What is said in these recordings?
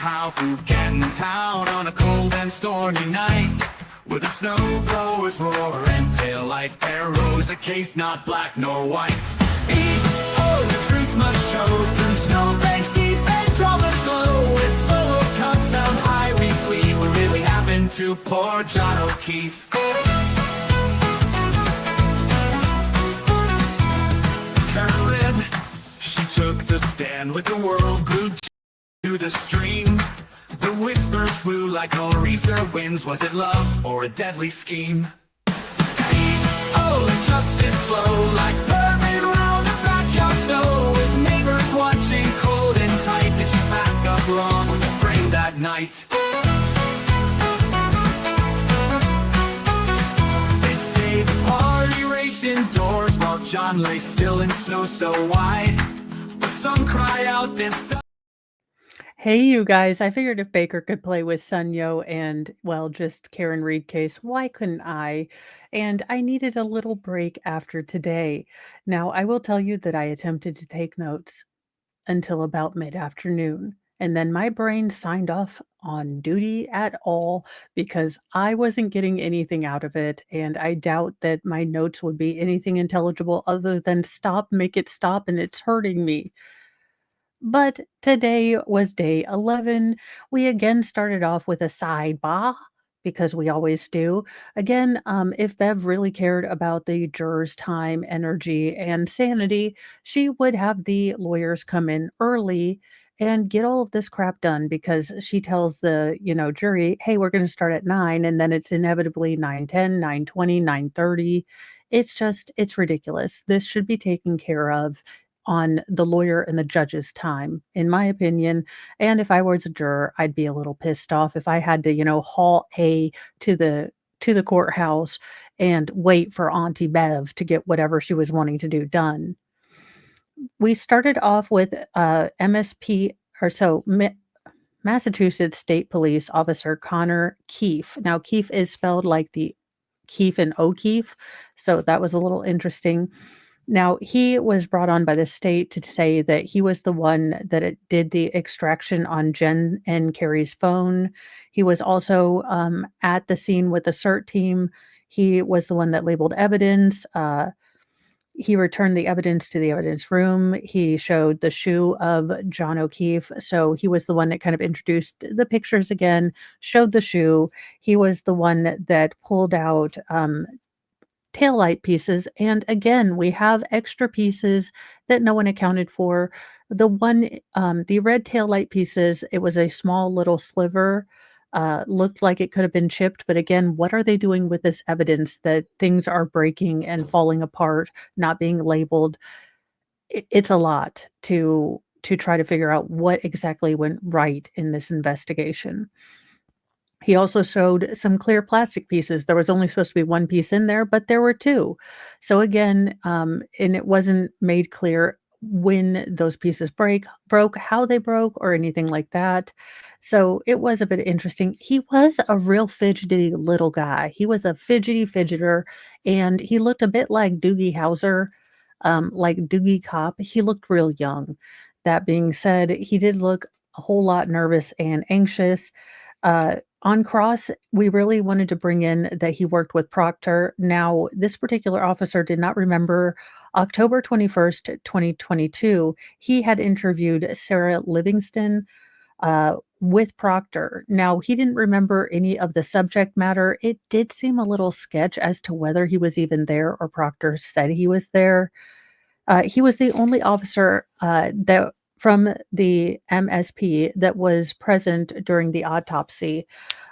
how through Canton town on a cold and stormy night, with the snow blowers roar and taillight arrows, a case not black nor white. Oh, the truth must show through snowbanks deep and dramas glow. With solo cups held high, we flee. What really happened to poor John O'Keefe? Karen, she took the stand with the world glued to the stream. The whispers flew like nor'easter winds. Was it love or a deadly scheme? Oh, let justice flow like vermin round the backyard snow. With neighbors watching cold and tight. Did she pack up wrong with the frame that night? They say the party raged indoors while John lay still in snow so wide. But some cry out this time. Hey, you guys, I figured if Baker could play with Sunyo and, well, just Karen Reed case, why couldn't I? And I needed a little break after today. Now, I will tell you that I attempted to take notes until about mid-afternoon, and then my brain signed off on duty at all because I wasn't getting anything out of it, and I doubt that my notes would be anything intelligible other than stop, make it stop, and it's hurting me. But today was day 11. We again started off with a sidebar because we always do. Again, if Bev really cared about the jurors' time, energy, and sanity, she would have the lawyers come in early and get all of this crap done because she tells the, jury, hey, we're going to start at 9, and then it's inevitably 9:10, 9:20, 9:30. It's ridiculous. This should be taken care of on the lawyer and the judge's time, in my opinion. And if I was a juror, I'd be a little pissed off if I had to, haul A to the courthouse and wait for Auntie Bev to get whatever she was wanting to do done. We started off with MSP or so Massachusetts State Police Officer Connor Keefe. Now, Keefe is spelled like the Keefe and O'Keefe, so that was a little interesting. Now, he was brought on by the state to say that he was the one that did the extraction on Jen and Carrie's phone. He was also at the scene with the CERT team. He was the one that labeled evidence. He returned the evidence to the evidence room. He showed the shoe of John O'Keefe. So he was the one that kind of introduced the pictures again, showed the shoe. He was the one that pulled out taillight pieces, and again we have extra pieces that no one accounted for. The red taillight pieces, it was a small little sliver, looked like it could have been chipped, but again, what are they doing with this evidence that things are breaking and falling apart, not being labeled? It's a lot to try to figure out what exactly went right in this investigation. He also showed some clear plastic pieces. There was only supposed to be one piece in there, but there were two. So again, and it wasn't made clear when those pieces broke, how they broke, or anything like that. So it was a bit interesting. He was a real fidgety little guy. He was a fidgety fidgeter, and he looked a bit like Doogie Howser, like Doogie Cop. He looked real young. That being said, he did look a whole lot nervous and anxious. On cross, we really wanted to bring in that he worked with Proctor. Now, this particular officer did not remember October 21st, 2022. He had interviewed Sarah Livingston with Proctor. Now, he didn't remember any of the subject matter. It did seem a little sketch as to whether he was even there or Proctor said he was there. He was the only officer that from the MSP that was present during the autopsy.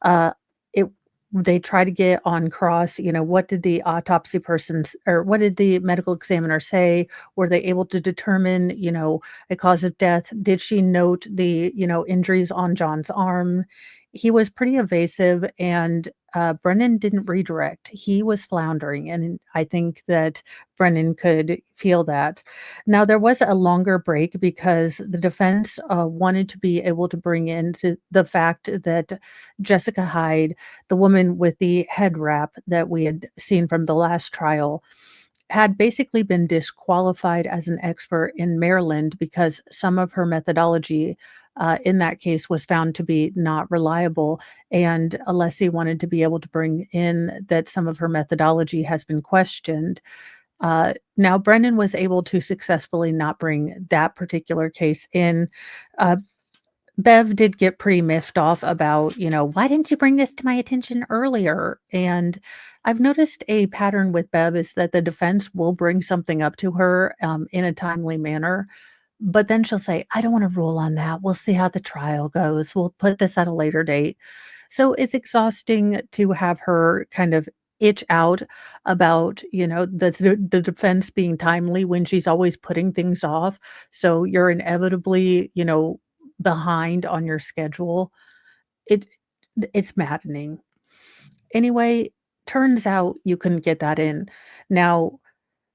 Uh, it they try to get on cross, what did the autopsy persons or what did the medical examiner say? Were they able to determine, a cause of death? Did she note the, injuries on John's arm? He was pretty evasive, and Brennan didn't redirect. He was floundering, and I think that Brennan could feel that. Now, there was a longer break because the defense wanted to be able to bring in the fact that Jessica Hyde, the woman with the head wrap that we had seen from the last trial, had basically been disqualified as an expert in Maryland because some of her methodology in that case was found to be not reliable, and Alessi wanted to be able to bring in that some of her methodology has been questioned. Now Brennan was able to successfully not bring that particular case in. Uh, Bev did get pretty miffed off about, "Why didn't you bring this to my attention earlier?" And I've noticed a pattern with Bev is that the defense will bring something up to her, in a timely manner, but then she'll say, "I don't wanna rule on that. We'll see how the trial goes. We'll put this at a later date." So it's exhausting to have her kind of itch out about, the defense being timely when she's always putting things off. So you're inevitably, behind on your schedule. It it's maddening. Anyway, turns out you couldn't get that in. Now,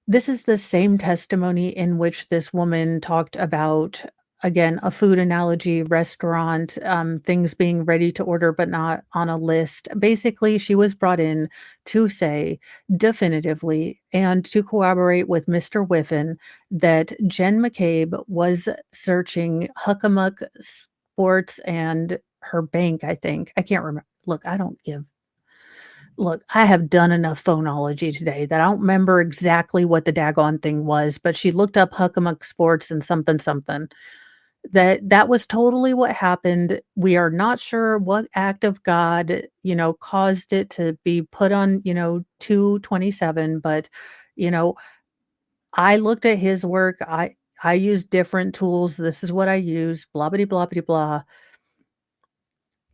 this is the same testimony in which this woman talked about, again, a food analogy, restaurant, things being ready to order but not on a list. Basically, she was brought in to say definitively and to corroborate with Mr. Whiffen that Jen McCabe was searching Huckamuck Sports and her bank, I think. I can't remember. Look, I have done enough phonology today that I don't remember exactly what the daggone thing was, but she looked up Huckamuck Sports and something something. That was totally what happened. We are not sure what act of God, caused it to be put on, 227, but, you know, I looked at his work. I used different tools. This is what I use, blah bitty blah bitty blah.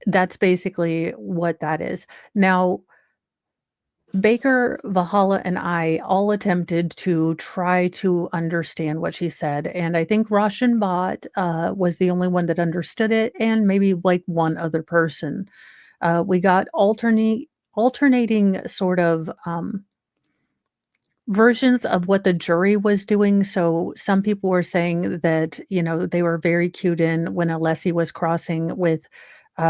That's basically what that is. Now, Baker, Valhalla, and I all attempted to try to understand what she said, and I think Roshan was the only one that understood it, and maybe, like, one other person. We got alternating sort of, versions of what the jury was doing. So some people were saying that, they were very cued in when Alessi was crossing with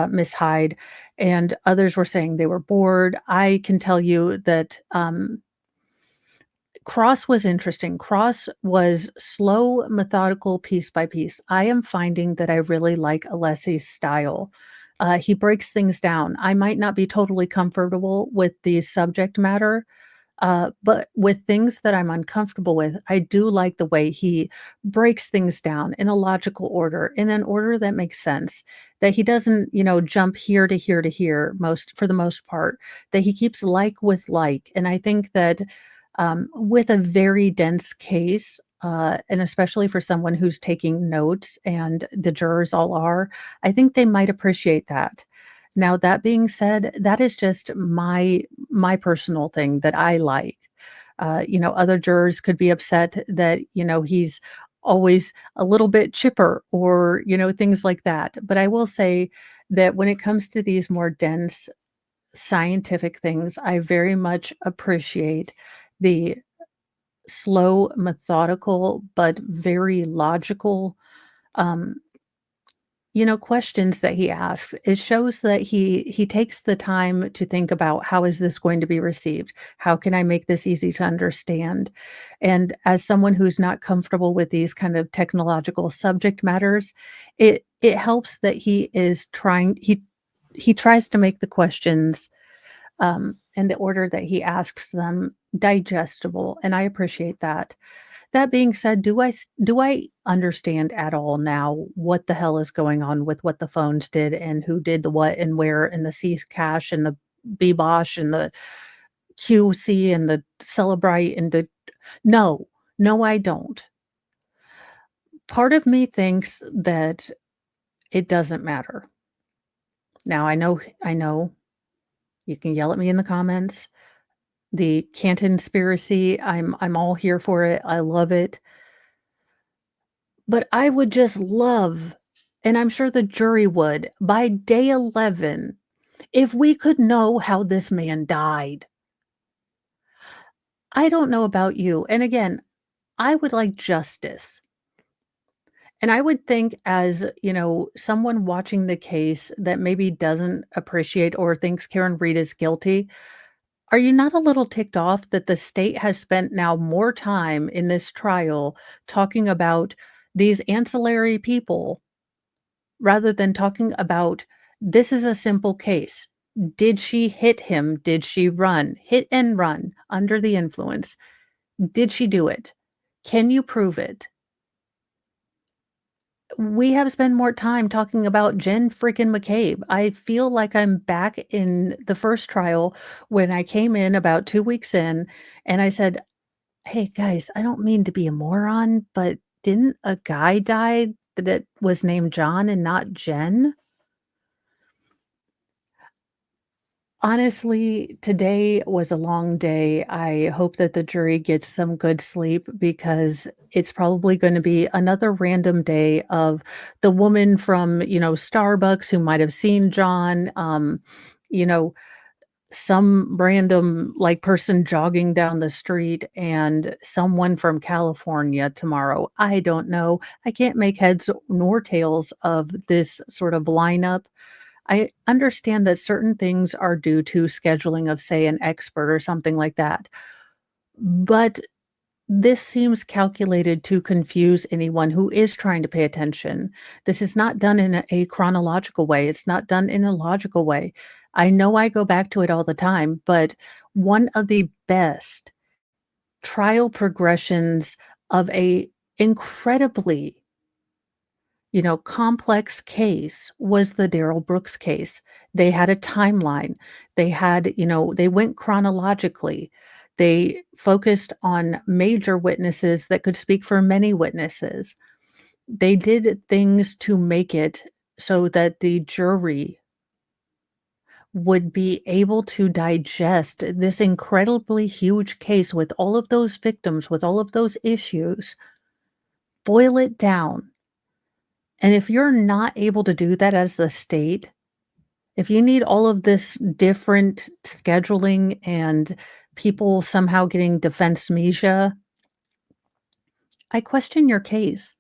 Miss Hyde, and others were saying they were bored. I can tell you that Cross was interesting. Cross was slow, methodical, piece by piece. I am finding that I really like Alessi's style. He breaks things down. I might not be totally comfortable with the subject matter, but with things that I'm uncomfortable with, I do like the way he breaks things down in a logical order, in an order that makes sense, that he doesn't, jump here to here to here for the most part, that he keeps like with like. And I think that with a very dense case, and especially for someone who's taking notes and the jurors all are, I think they might appreciate that. Now, that being said, that is just my personal thing that I like. Other jurors could be upset that, he's always a little bit chipper or, things like that. But I will say that when it comes to these more dense scientific things, I very much appreciate the slow, methodical, but very logical, um, questions that he asks. It shows that he takes the time to think about, how is this going to be received? How can I make this easy to understand? And as someone who's not comfortable with these kind of technological subject matters, it helps that he tries to make the questions, and the order that he asks them, digestible, and I appreciate that. That being said, do I understand at all now what the hell is going on with what the phones did and who did the what and where and the C cache and the BBosh and the QC and the Celebrite and the no, no, I don't. Part of me thinks that it doesn't matter. Now I know you can yell at me in the comments. The Cantonspiracy, I'm all here for it. I love it. But I would just love, and I'm sure the jury would, by day 11, if we could know how this man died. I don't know about you, and again, I would like justice. And I would think as, someone watching the case that maybe doesn't appreciate or thinks Karen Reed is guilty, are you not a little ticked off that the state has spent now more time in this trial talking about these ancillary people rather than talking about this is a simple case. Did she hit him? Did she run? Hit and run under the influence. Did she do it? Can you prove it? We have spent more time talking about Jen freaking McCabe. I feel like I'm back in the first trial when I came in about 2 weeks in and I said, "Hey, guys, I don't mean to be a moron, but didn't a guy die that was named John and not Jen?" Honestly, today was a long day. I hope that the jury gets some good sleep because it's probably gonna be another random day of the woman from, Starbucks who might have seen John, you know, some random, like, person jogging down the street and someone from California tomorrow. I don't know. I can't make heads nor tails of this sort of lineup. I understand that certain things are due to scheduling of, say, an expert or something like that, but this seems calculated to confuse anyone who is trying to pay attention. This is not done in a chronological way, it's not done in a logical way. I know I go back to it all the time, but one of the best trial progressions of a incredibly complex case was the Darrell Brooks case. They had a timeline. They went chronologically. They focused on major witnesses that could speak for many witnesses. They did things to make it so that the jury would be able to digest this incredibly huge case with all of those victims, with all of those issues, boil it down. And if you're not able to do that as the state, if you need all of this different scheduling and people somehow getting defense media, I question your case.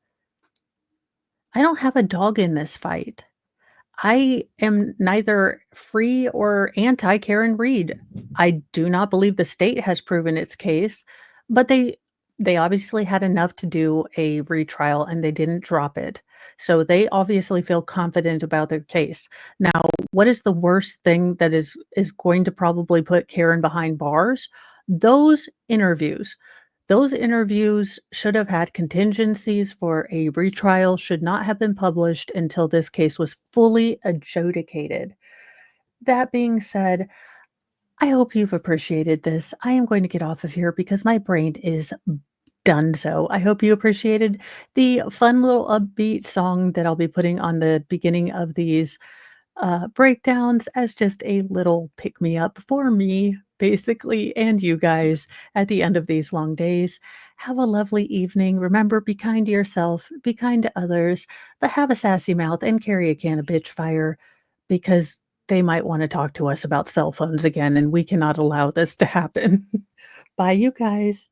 I don't have a dog in this fight. I am neither free or anti Karen Reed. I do not believe the state has proven its case, but they obviously had enough to do a retrial and they didn't drop it. So they obviously feel confident about their case. Now, what is the worst thing that is going to probably put Karen behind bars? Those interviews. Those interviews should have had contingencies for a retrial, should not have been published until this case was fully adjudicated. That being said, I hope you've appreciated this. I am going to get off of here because my brain is done so. I hope you appreciated the fun little upbeat song that I'll be putting on the beginning of these breakdowns as just a little pick me up for me, basically, and you guys at the end of these long days. Have a lovely evening. Remember, be kind to yourself, be kind to others, but have a sassy mouth and carry a can of bitch fire because they might want to talk to us about cell phones again, and we cannot allow this to happen. Bye, you guys.